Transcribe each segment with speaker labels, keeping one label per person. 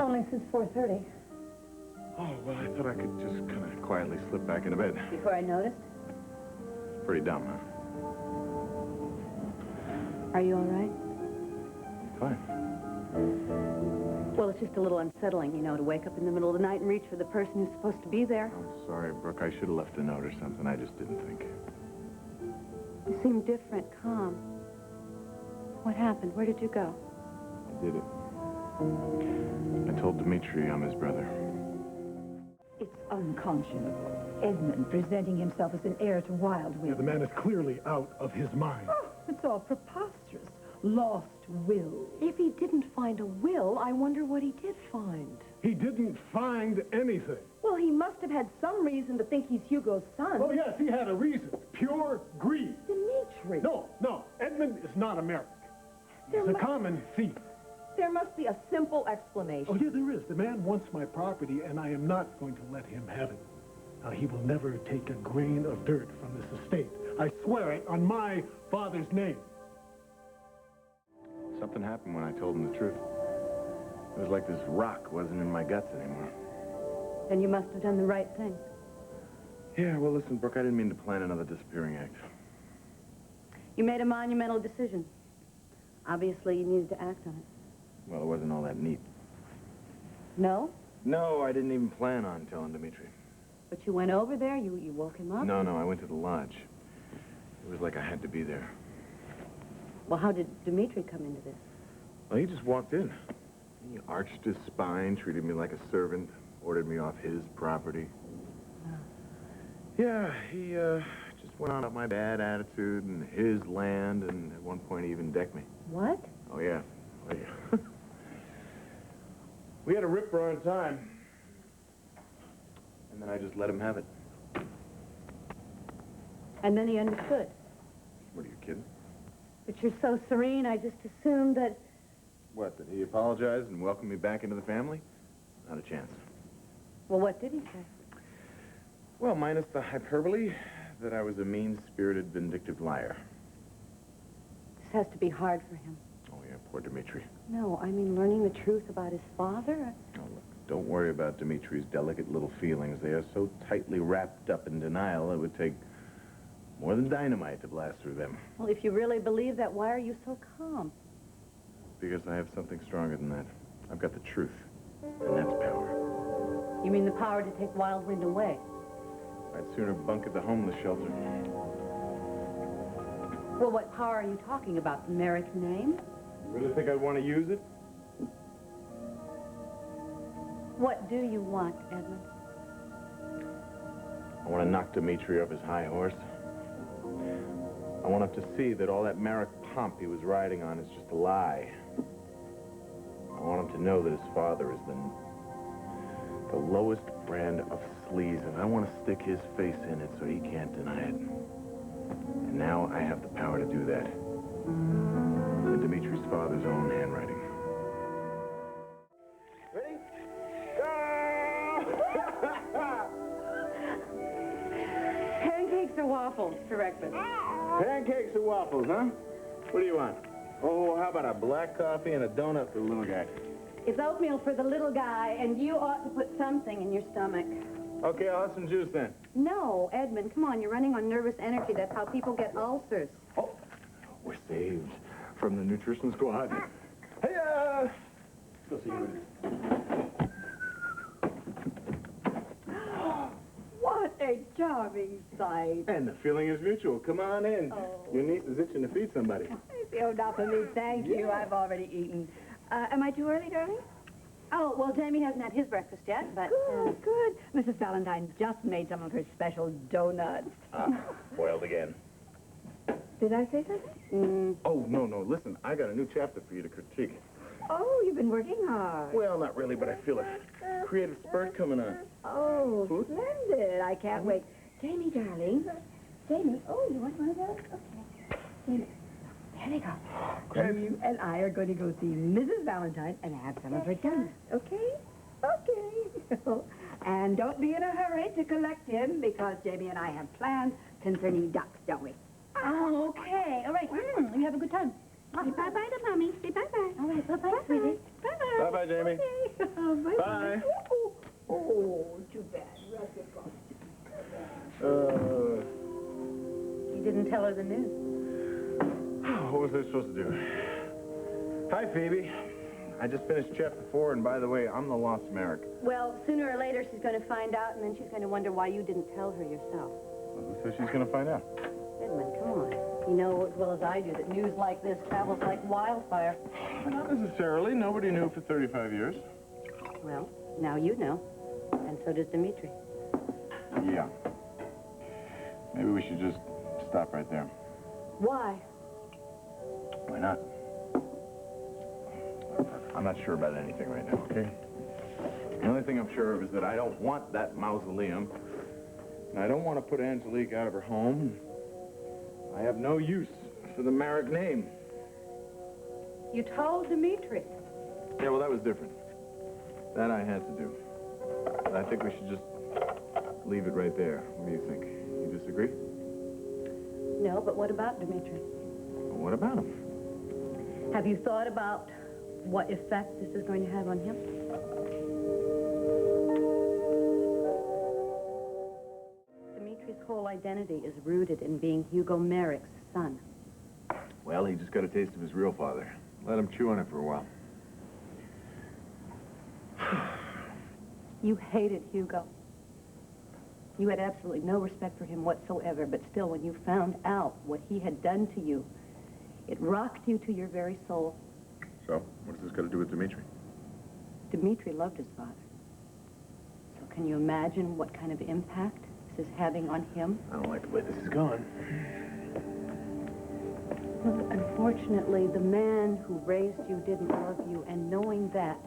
Speaker 1: only since 4:30.
Speaker 2: Oh, well, I thought I could just kind of quietly slip back into bed.
Speaker 1: Before I noticed?
Speaker 2: Pretty dumb, huh?
Speaker 1: Are you all right?
Speaker 2: Fine.
Speaker 1: Well, it's just a little unsettling, you know, to wake up in the middle of the night and reach for the person who's supposed to be there.
Speaker 2: I'm sorry, Brooke. I should have left a note or something. I just didn't think.
Speaker 1: You seem different, calm. What happened? Where did you go?
Speaker 2: I did it. I told Dimitri I'm his brother.
Speaker 3: It's unconscionable. Edmund presenting himself as an heir to Wild Will.
Speaker 4: Yeah, the man is clearly out of his mind.
Speaker 3: Oh, it's all preposterous. Lost will.
Speaker 5: If he didn't find a will, I wonder what he did find.
Speaker 4: He didn't find anything.
Speaker 5: Well, he must have had some reason to think he's Hugo's son.
Speaker 4: Oh, yes, he had a reason. Pure greed.
Speaker 5: Dimitri.
Speaker 4: No. Edmund is not a Marick. He's a common thief.
Speaker 5: There must be a simple explanation.
Speaker 4: Oh, yeah, there is. The man wants my property, and I am not going to let him have it. Now, he will never take a grain of dirt from this estate. I swear it on my father's name.
Speaker 2: Something happened when I told him the truth. It was like this rock wasn't in my guts anymore.
Speaker 1: Then you must have done the right thing.
Speaker 2: Yeah, well, listen, Brooke, I didn't mean to plan another disappearing act.
Speaker 1: You made a monumental decision. Obviously, you needed to act on it.
Speaker 2: Well, it wasn't all that neat.
Speaker 1: No?
Speaker 2: No, I didn't even plan on telling Dimitri.
Speaker 1: But you went over there? You woke him up?
Speaker 2: No, I went to the lodge. It was like I had to be there.
Speaker 1: Well, how did Dimitri come into this?
Speaker 2: Well, he just walked in. He arched his spine, treated me like a servant, ordered me off his property.
Speaker 1: Oh.
Speaker 2: Yeah, he just went on about my bad attitude and his land, and at one point he even decked me.
Speaker 1: What?
Speaker 2: Oh, yeah. We had a ripper on time. And then I just let him have it.
Speaker 1: And then he understood.
Speaker 2: What, are you kidding?
Speaker 1: But you're so serene, I just assumed that...
Speaker 2: What, that he apologized and welcomed me back into the family? Not a chance.
Speaker 1: Well, what did he say?
Speaker 2: Well, minus the hyperbole, that I was a mean-spirited, vindictive liar.
Speaker 1: This has to be hard for him.
Speaker 2: Oh, yeah, poor Dimitri.
Speaker 1: No, I mean learning the truth about his father.
Speaker 2: Oh, look, don't worry about Dimitri's delicate little feelings. They are so tightly wrapped up in denial, it would take more than dynamite to blast through them.
Speaker 1: Well, if you really believe that, why are you so calm?
Speaker 2: Because I have something stronger than that. I've got the truth, and that's power.
Speaker 1: You mean the power to take Wild Wind away?
Speaker 2: I'd sooner bunk at the homeless shelter.
Speaker 1: Well, what power are you talking about? The Marick name?
Speaker 2: You really think I'd want to use it?
Speaker 1: What do you want, Edmund?
Speaker 2: I want to knock Dimitri off his high horse. I want him to see that all that Marick pomp he was riding on is just a lie. I want him to know that his father is the lowest brand of sleaze, and I want to stick his face in it so he can't deny it. And now I have the power to do that. In Dimitri's father's own handwriting. Ready?
Speaker 1: Pancakes or waffles for breakfast?
Speaker 2: Pancakes or waffles, huh? What do you want? Oh, how about a black coffee and a donut for the little guy?
Speaker 1: It's oatmeal for the little guy, and you ought to put something in your stomach.
Speaker 2: Okay, I'll have some juice then.
Speaker 1: No, Edmund, come on. You're running on nervous energy. That's how people get ulcers.
Speaker 2: Oh, we're saved from the nutrition squad. Hey, go see you.
Speaker 3: What a charming sight.
Speaker 2: And the feeling is mutual. Come on in.
Speaker 3: Oh.
Speaker 2: Your niece is itching to feed somebody.
Speaker 3: Oh, not for me, thank you. I've already eaten. Am I too early, darling?
Speaker 1: Oh, well, Jamie hasn't had his breakfast yet, but...
Speaker 3: Good. Mrs. Valentine just made some of her special donuts.
Speaker 2: Boiled again.
Speaker 3: Did I say something?
Speaker 2: Oh, no. Listen, I got a new chapter for you to critique.
Speaker 3: Oh, you've been working hard.
Speaker 2: Well, not really, but I feel a creative spurt coming on.
Speaker 3: Oh, splendid. I can't wait. Jamie, darling. Jamie, oh, you want one of those? Okay. Jamie. There they go.
Speaker 2: Great.
Speaker 3: You and I are going to go see Mrs. Valentine and have some of her donuts, okay? Okay. And don't be in a hurry to collect him, because Jamie and I have plans concerning ducks, don't we?
Speaker 1: Oh, okay. All right. You have a good time.
Speaker 3: Say bye-bye to Mommy. Say bye-bye.
Speaker 1: All right. Bye-bye, sweetie.
Speaker 3: Bye-bye.
Speaker 2: Bye-bye, Jamie.
Speaker 3: Okay.
Speaker 2: Bye.
Speaker 3: Oh, too bad.
Speaker 1: You didn't tell her the news.
Speaker 2: What was I supposed to do? Hi, Phoebe. I just finished chapter 4, and by the way, I'm the lost Marick.
Speaker 1: Well, sooner or later she's going to find out, and then she's going to wonder why you didn't tell her yourself.
Speaker 2: Well, who says she's going to find out?
Speaker 1: Edmund, come on. You know as well as I do that news like this travels like wildfire.
Speaker 2: Not necessarily. Nobody knew for 35 years.
Speaker 1: Well, now you know. And so does Dimitri.
Speaker 2: Yeah. Maybe we should just stop right there.
Speaker 1: Why?
Speaker 2: Why not? I'm not sure about anything right now, okay? The only thing I'm sure of is that I don't want that mausoleum, and I don't want to put Angelique out of her home. I have no use for the Marick name.
Speaker 1: You told Dimitri.
Speaker 2: Yeah, well, that was different. That I had to do. But I think we should just leave it right there. What do you think? You disagree?
Speaker 1: No, but what about Dimitri?
Speaker 2: Well, what about him?
Speaker 1: Have you thought about what effect this is going to have on him? Dimitri's whole identity is rooted in being Hugo Marick's son.
Speaker 2: Well, he just got a taste of his real father. Let him chew on it for a while.
Speaker 1: You hated Hugo. You had absolutely no respect for him whatsoever, but still, when you found out what he had done to you, it rocked you to your very soul.
Speaker 2: So, what does this got to do with Dimitri?
Speaker 1: Dimitri loved his father. So can you imagine what kind of impact this is having on him?
Speaker 2: I don't like the way this is going.
Speaker 1: Well, unfortunately, the man who raised you didn't love you, and knowing that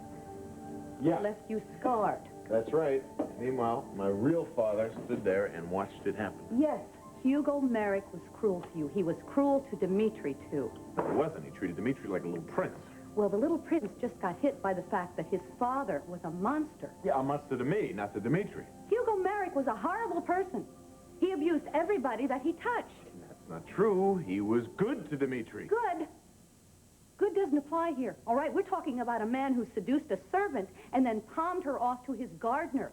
Speaker 1: left you scarred.
Speaker 2: That's right. Meanwhile, my real father stood there and watched it happen.
Speaker 1: Yes, Hugo Marick was cruel to you. He was cruel to Dimitri, too.
Speaker 2: No, he wasn't. He treated Dimitri like a little prince.
Speaker 1: Well, the little prince just got hit by the fact that his father was a monster.
Speaker 2: Yeah, a monster to me, not to Dimitri.
Speaker 1: Hugo Marick was a horrible person. He abused everybody that he touched.
Speaker 2: That's not true. He was good to Dimitri.
Speaker 1: Good? Good doesn't apply here, all right? We're talking about a man who seduced a servant and then palmed her off to his gardener,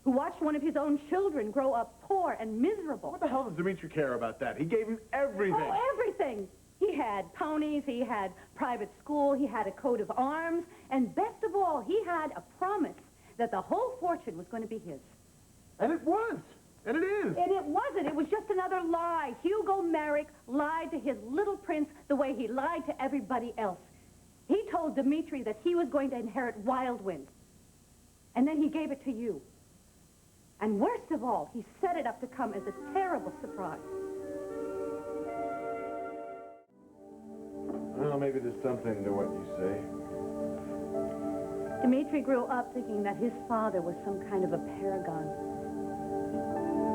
Speaker 1: who watched one of his own children grow up poor and miserable.
Speaker 2: What the hell does Dimitri care about that? He gave him everything.
Speaker 1: Oh, everything. He had ponies, he had private school, he had a coat of arms, and best of all, he had a promise that the whole fortune was going to be his.
Speaker 2: And it was. And it is.
Speaker 1: And it wasn't. It was just another lie. Hugo Marick lied to his little prince the way he lied to everybody else. He told Dimitri that he was going to inherit Wildwind. And then he gave it to you. And worst of all, he set it up to come as a terrible surprise.
Speaker 2: Well, maybe there's something to what you say.
Speaker 1: Dimitri grew up thinking that his father was some kind of a paragon.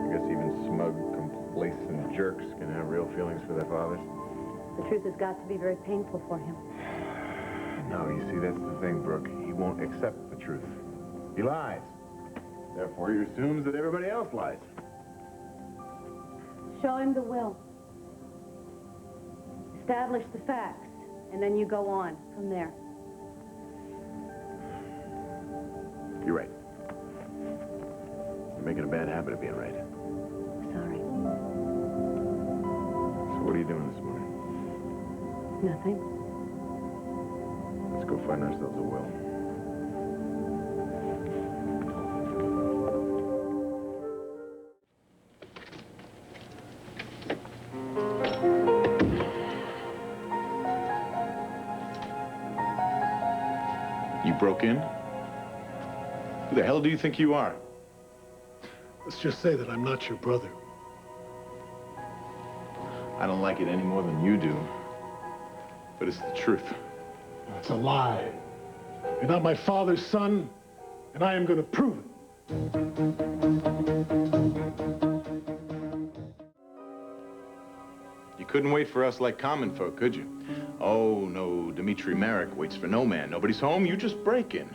Speaker 2: I guess even smug, complacent jerks can have real feelings for their fathers.
Speaker 1: The truth has got to be very painful for him.
Speaker 2: No, you see, that's the thing, Brooke. He won't accept the truth. He lies. Therefore, he assumes that everybody else lies.
Speaker 1: Show him the will. Establish the facts, and then you go on from there.
Speaker 2: You're right. You're making a bad habit of being right.
Speaker 1: Sorry.
Speaker 2: So what are you doing this morning?
Speaker 1: Nothing.
Speaker 2: Let's go find ourselves a will. You broke in? Who the hell do you think you are?
Speaker 4: Let's just say that I'm not your brother.
Speaker 2: I don't like it any more than you do. But it's the truth.
Speaker 4: That's a lie. You're not my father's son, and I am going to prove it.
Speaker 2: You couldn't wait for us like common folk, could you? Oh, no, Dimitri Marick waits for no man. Nobody's home, you just break in.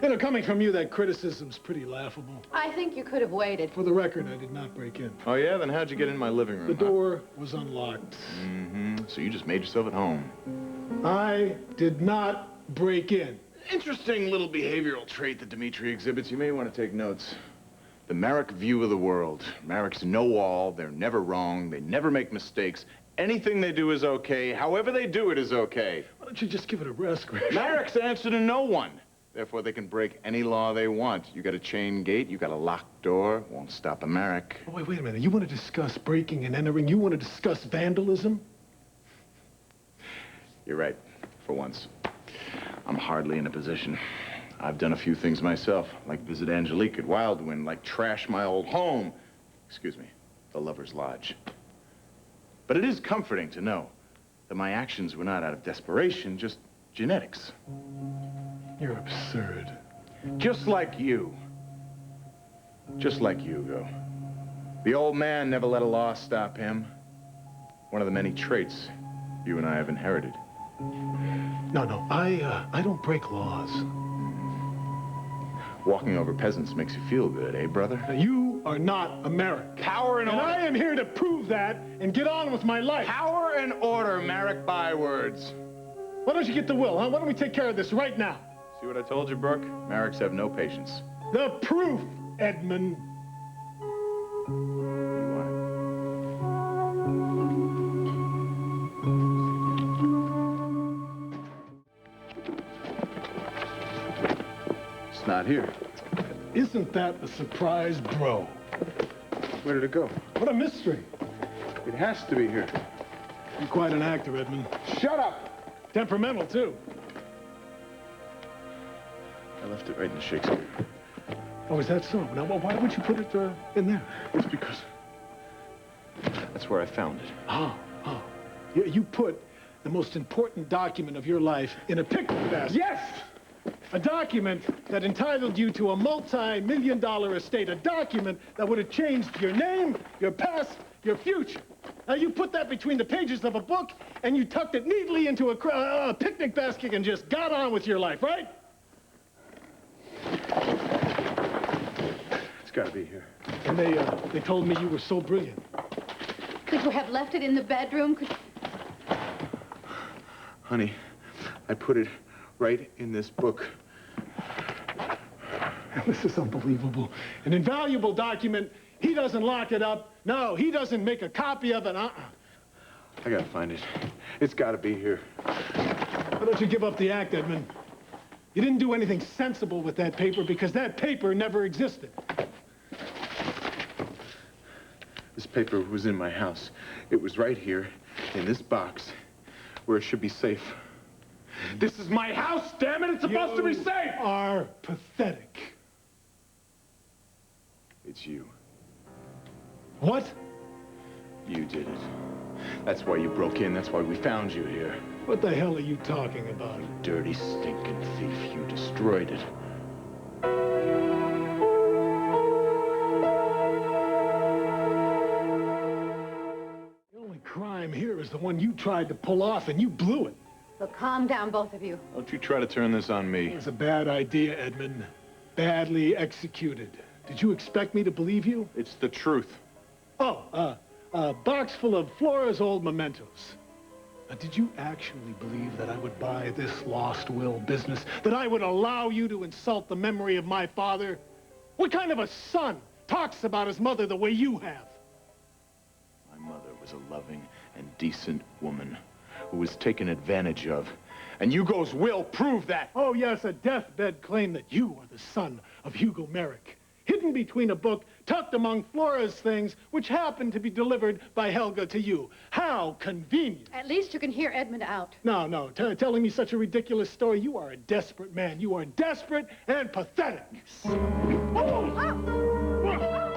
Speaker 4: You know, coming from you, that criticism's pretty laughable.
Speaker 5: I think you could have waited.
Speaker 4: For the record, I did not break in.
Speaker 2: Oh, yeah? Then how'd you get in my living room?
Speaker 4: The door was unlocked.
Speaker 2: Mm-hmm. So you just made yourself at home.
Speaker 4: I did not break in.
Speaker 2: Interesting little behavioral trait that Dimitri exhibits. You may want to take notes. The Marick view of the world. Maricks know all. They're never wrong. They never make mistakes. Anything they do is okay. However they do it is okay.
Speaker 4: Why don't you just give it a rest, Greg?
Speaker 2: Maricks answer to no one. Therefore, they can break any law they want. You got a chain gate, you got a locked door. Won't stop a Marick.
Speaker 4: Oh, wait a minute. You want to discuss breaking and entering? You want to discuss vandalism?
Speaker 2: You're right, for once. I'm hardly in a position. I've done a few things myself, like visit Angelique at Wildwind, like trash my old home. Excuse me, the Lover's Lodge. But it is comforting to know that my actions were not out of desperation, just genetics.
Speaker 4: You're absurd.
Speaker 2: Just like you. Just like Hugo. The old man never let a law stop him. One of the many traits you and I have inherited.
Speaker 4: No, I don't break laws.
Speaker 2: Walking over peasants makes you feel good, eh, brother?
Speaker 4: Now, you are not a Marick.
Speaker 2: Power and order.
Speaker 4: I am here to prove that and get on with my life.
Speaker 2: Power and order, Marick bywords.
Speaker 4: Why don't you get the will, huh? Why don't we take care of this right now?
Speaker 2: See what I told you, Brooke? Maricks have no patience.
Speaker 4: The proof, Edmund.
Speaker 2: It's not here.
Speaker 4: Isn't that a surprise, bro?
Speaker 2: Where did it go?
Speaker 4: What a mystery.
Speaker 2: It has to be here.
Speaker 4: You're quite an actor, Edmund.
Speaker 2: Shut up!
Speaker 4: Temperamental, too.
Speaker 2: I left it right in the Shakespeare.
Speaker 4: Oh, is that so? Now, why would you put it in there?
Speaker 2: It's because that's where I found it.
Speaker 4: Oh. You put the most important document of your life in a picnic basket.
Speaker 2: Yes!
Speaker 4: A document that entitled you to a multi-million-dollar estate. A document that would have changed your name, your past, your future. Now, you put that between the pages of a book, and you tucked it neatly into a picnic basket and just got on with your life, right?
Speaker 2: It's got to be here.
Speaker 4: And they told me you were so brilliant.
Speaker 1: Could you have left it in the bedroom?
Speaker 2: Honey, I put it right in this book.
Speaker 4: This is unbelievable. An invaluable document. He doesn't lock it up. No, he doesn't make a copy of it.
Speaker 2: I gotta find it. It's gotta be here.
Speaker 4: Why don't you give up the act, Edmund? You didn't do anything sensible with that paper because that paper never existed.
Speaker 2: This paper was in my house. It was right here, in this box, where it should be safe. This is my house, damn it! It's supposed to be safe!
Speaker 4: You are pathetic.
Speaker 2: It's you.
Speaker 4: What?
Speaker 2: You did it. That's why you broke in. That's why we found you here.
Speaker 4: What the hell are you talking about?
Speaker 2: You dirty, stinking thief. You destroyed it.
Speaker 4: The only crime here is the one you tried to pull off, and you blew it.
Speaker 1: Look, calm down, both of you.
Speaker 2: Don't you try to turn this on me.
Speaker 4: It was a bad idea, Edmund. Badly executed. Did you expect me to believe you?
Speaker 2: It's the truth.
Speaker 4: Oh, a box full of Flora's old mementos. Now, did you actually believe that I would buy this lost will business? That I would allow you to insult the memory of my father? What kind of a son talks about his mother the way you have?
Speaker 2: My mother was a loving and decent woman who was taken advantage of. And Hugo's will proved that.
Speaker 4: Oh, yes, a deathbed claim that you are the son of Hugo Marick. Hidden between a book, tucked among Flora's things, which happened to be delivered by Helga to you. How convenient.
Speaker 1: At least you can hear Edmund out.
Speaker 4: No, telling me such a ridiculous story. You are a desperate man. You are desperate and pathetic.
Speaker 1: Oh!